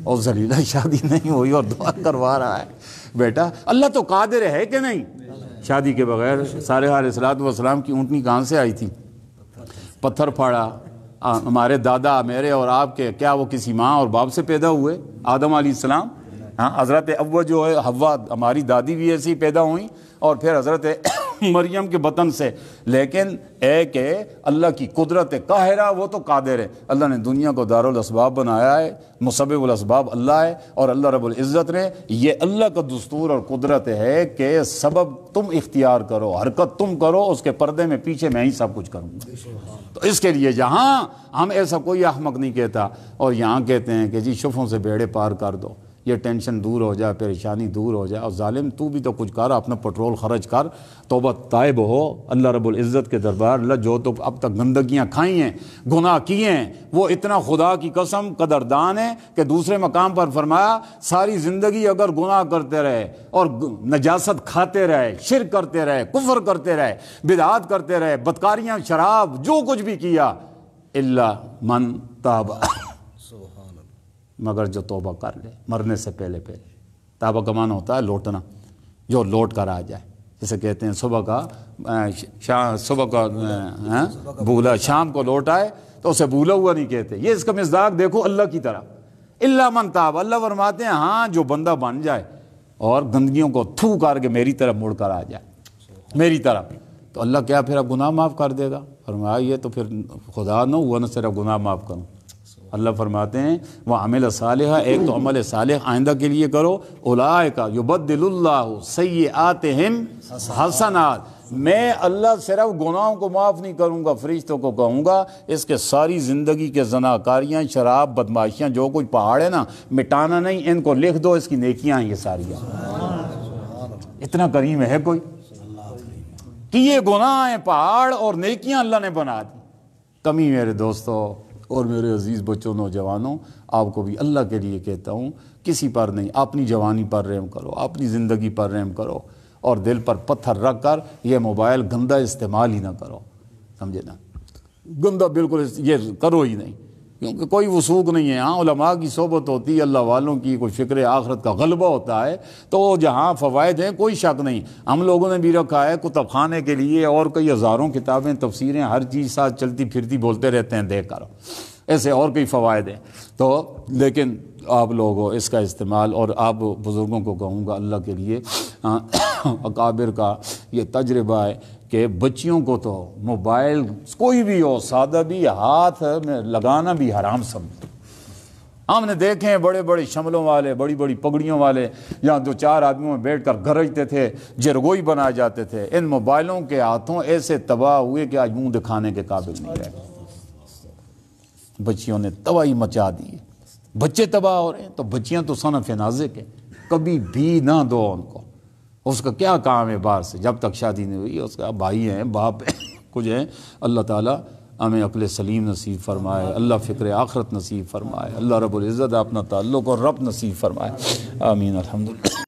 اور ذلیلہ شادی نہیں ہوئی اور دعا کروا رہا ہے. بیٹا اللہ تو قادر ہے کہ نہیں؟ شادی کے بغیر صالح علیہ السلام کی اونٹنی کہاں سے آئی تھی؟ پتھر پھاڑا. ہمارے دادا میرے اور آپ کے, کیا وہ کسی ماں اور باپ سے پیدا ہوئے؟ آدم علیہ السلام. ہاں حضرت اول جو ہے حوا ہماری دادی بھی ایسی پیدا ہوئیں, اور پھر حضرت مریم کے بطن سے. لیکن اے کہ اللہ کی قدرت قاہرہ, وہ تو قادر ہے. اللہ نے دنیا کو دارالاسباب بنایا ہے, مسبب الاسباب اللہ ہے, اور اللہ رب العزت نے, یہ اللہ کا دستور اور قدرت ہے کہ سبب تم اختیار کرو, حرکت تم کرو, اس کے پردے میں پیچھے میں ہی سب کچھ کروں گا. تو اس کے لیے جہاں ہم ایسا کوئی احمق نہیں کہتا, اور یہاں کہتے ہیں کہ جی شفوں سے بیڑے پار کر دو, یہ ٹینشن دور ہو جائے, پریشانی دور ہو جائے. اور ظالم تو بھی تو کچھ کر, اپنا پٹرول خرچ کر, توبہ طائب ہو اللہ رب العزت کے دربار. اللہ جو تو اب تک گندگیاں کھائی ہیں, گناہ کیے ہیں, وہ اتنا خدا کی قسم قدردان ہے کہ دوسرے مقام پر فرمایا ساری زندگی اگر گناہ کرتے رہے اور نجاست کھاتے رہے, شرک کرتے رہے, کفر کرتے رہے, بدعات کرتے رہے, بدکاریاں, شراب, جو کچھ بھی کیا, الا من تاب, مگر جو توبہ کر لے مرنے سے پہلے. توبہ کا معنی ہوتا ہے لوٹنا, جو لوٹ کر آ جائے. جسے کہتے ہیں صبح کا بھولا شام کو لوٹ آئے, تو اسے بھولا ہوا نہیں کہتے. یہ اس کا مصداق دیکھو اللہ کی طرح. الا من تاب, اللہ فرماتے ہیں ہاں جو بندہ بن جائے اور گندگیوں کو تھو کر کے میری طرف مڑ کر آ جائے, میری طرف, تو اللہ کیا پھر اب گناہ معاف کر دے گا؟ فرمایا یہ تو پھر خدا نہ ہوا نہ صرف گناہ معاف کروں. اللہ فرماتے ہیں وہ عمل صالحہ, ایک تو عمل صالح آئندہ کے لیے کرو. اولئک یبدل اللہ سیئاتہم حسنات, میں اللہ صرف گناہوں کو معاف نہیں کروں گا, فرشتوں کو کہوں گا اس کے ساری زندگی کے زناکاریاں, شراب, بدماشیاں, جو کچھ پہاڑ ہے نا, مٹانا نہیں, ان کو لکھ دو, اس کی نیکیاں ہیں یہ ساری. اتنا کریم ہے کوئی کہ یہ گناہ ہیں پہاڑ اور نیکیاں اللہ نے بنا دی. کمی میرے دوستو اور میرے عزیز بچوں, نوجوانوں, آپ کو بھی اللہ کے لیے کہتا ہوں, کسی پر نہیں, اپنی جوانی پر رحم کرو, اپنی زندگی پر رحم کرو, اور دل پر پتھر رکھ کر یہ موبائل گندا استعمال ہی نہ کرو. سمجھے نا, گندا بالکل یہ کرو ہی نہیں, کیونکہ کوئی وثوق نہیں ہے. ہاں علماء کی صحبت ہوتی ہے, اللہ والوں کی کوئی فکر آخرت کا غلبہ ہوتا ہے, تو جہاں فوائد ہیں کوئی شک نہیں. ہم لوگوں نے بھی رکھا ہے کتب خانے کے لیے, اور کئی ہزاروں کتابیں, تفسیریں, ہر چیز ساتھ چلتی پھرتی بولتے رہتے ہیں, دیکھ کر ایسے اور کئی فوائد ہیں. تو لیکن آپ لوگوں اس کا استعمال، اور آپ بزرگوں کو کہوں گا اللہ کے لیے، اکابر کا یہ تجربہ ہے کہ بچیوں کو تو موبائل کوئی بھی ہو، سادہ بھی، ہاتھ میں لگانا بھی حرام سمجھتے۔ ہم نے دیکھے ہیں بڑے بڑے شملوں والے، بڑی بڑی پگڑیوں والے، یہاں 2-4 آدمیوں میں بیٹھ کر گرجتے تھے، جرگوئی بنائے جاتے تھے، ان موبائلوں کے ہاتھوں ایسے تباہ ہوئے کہ آج منہ دکھانے کے قابل نہیں رہے۔ بچیوں نے تباہی مچا دی، بچے تباہ ہو رہے ہیں، تو بچیاں تو صنف نازک ہیں، کبھی بھی نہ دو ان کو۔ اس کا کیا کام ہے باہر سے، جب تک شادی نہیں ہوئی، اس کا بھائی ہیں، باپ ہیں، کچھ ہیں۔ اللہ تعالیٰ ہمیں عقل سلیم نصیب فرمائے، اللہ فکر آخرت نصیب فرمائے، اللہ رب العزت اپنا تعلق اور رب نصیب فرمائے، آمین، الحمدللہ۔